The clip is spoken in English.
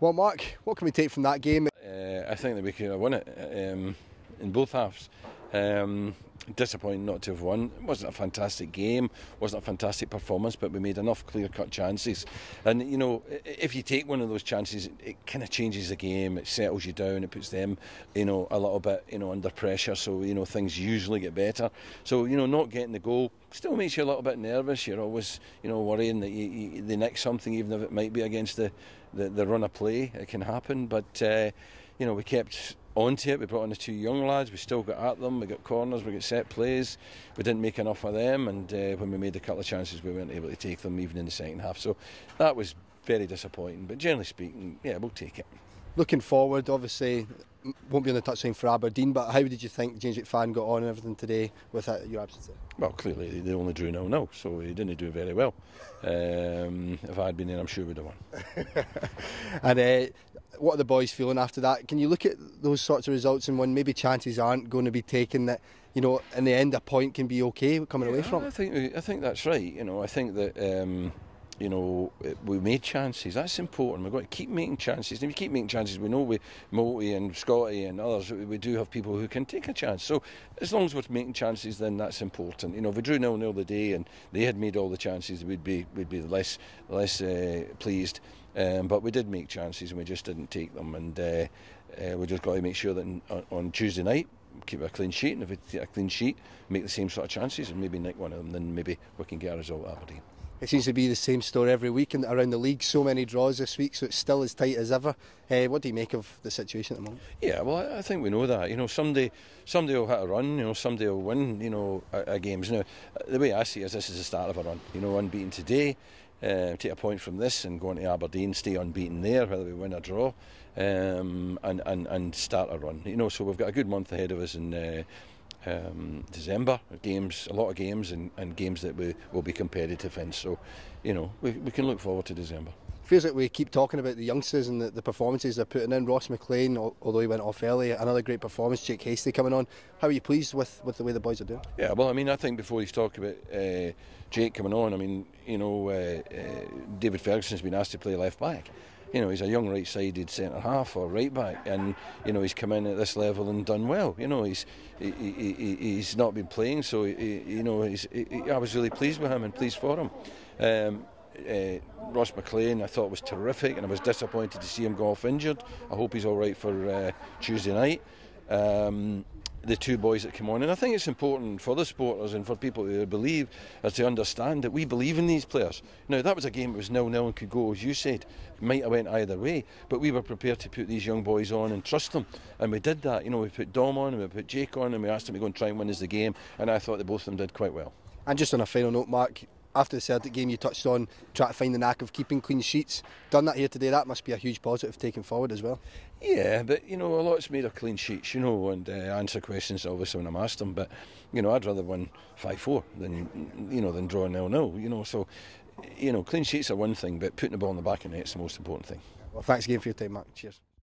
Well, Mark, what can we take from that game? I think that we could have won it in both halves. Disappointing not to have won. It wasn't a fantastic game, wasn't a fantastic performance, but we made enough clear-cut chances. And you know, if you take one of those chances, it kind of changes the game. It settles you down. It puts them, you know, a little bit, you know, under pressure. So you know, things usually get better. So you know, not getting the goal still makes you a little bit nervous. You're always, you know, worrying that they nick something, even if it might be against the run of play. It can happen, but you know, we kept onto it. We brought on the two young lads. We still got at them. We got corners. We got set plays. We didn't make enough of them, and when we made a couple of chances, we weren't able to take them even in the second half. So that was very disappointing. But generally speaking, yeah, we'll take it. Looking forward, obviously, won't be on the touchline for Aberdeen, but how did you think James McGhee got on and everything today with your absence? Well, clearly they only drew 0-0, so he didn't do very well. If I had been there, I'm sure we'd have won. And what are the boys feeling after that? Can you look at those sorts of results and when maybe chances aren't going to be taken, that, you know, in the end a point can be okay coming away from? I think that's right. You know, I think that you know, we made chances. That's important. We've got to keep making chances. And if we keep making chances, we know with Multi and Scotty and others, we do have people who can take a chance. So as long as we're making chances, then that's important. You know, if we drew 0-0 the day and they had made all the chances, we'd be less pleased. But we did make chances and we just didn't take them. And we just got to make sure that on Tuesday night, keep a clean sheet. And if we take a clean sheet, make the same sort of chances and maybe nick one of them, then maybe we can get a result at Aberdeen. It seems to be the same story every week and around the league. So many draws this week, so it's still as tight as ever. What do you make of the situation at the moment? Yeah, well, I think we know that. You know, someday will hit a run. You know, someday will win. You know, a games. Now, the way I see it is this is the start of a run. You know, unbeaten today, take a point from this and go on to Aberdeen, stay unbeaten there, whether we win or draw, and start a run. You know, so we've got a good month ahead of us in December. Games, a lot of games, and games that we will be competitive in. So, you know, we can look forward to December. Feels like we keep talking about the youngsters and the performances they're putting in. Ross McLean, although he went off early, another great performance. Jake Hasty coming on. How are you pleased with the way the boys are doing? Yeah, well, I mean, I think before you talk about Jake coming on, I mean, you know, David Ferguson's been asked to play left back. You know, he's a young right-sided centre-half or right-back, and you know he's come in at this level and done well. You know, he's not been playing, so you know I was really pleased with him and pleased for him. Ross McLean, I thought was terrific, and I was disappointed to see him go off injured. I hope he's all right for Tuesday night. The two boys that come on, and I think it's important for the supporters and for people who believe as to understand that we believe in these players. Now, that was a game that was 0-0 and could go, as you said, might have went either way, but we were prepared to put these young boys on and trust them, and we did that. You know, we put Dom on and we put Jake on and we asked them to go and try and win us the game, and I thought that both of them did quite well. And just on a final note, Mark, after the Celtic game you touched on trying to find the knack of keeping clean sheets. Done that here today. That must be a huge positive taking forward as well. Yeah, but you know, a lot's made of clean sheets, you know, and answer questions obviously when I'm asked them. But you know, I'd rather win 5-4 than draw 0-0. You know, so you know, clean sheets are one thing, but putting the ball in the back of the net's the most important thing. Well, thanks again for your time, Mark. Cheers.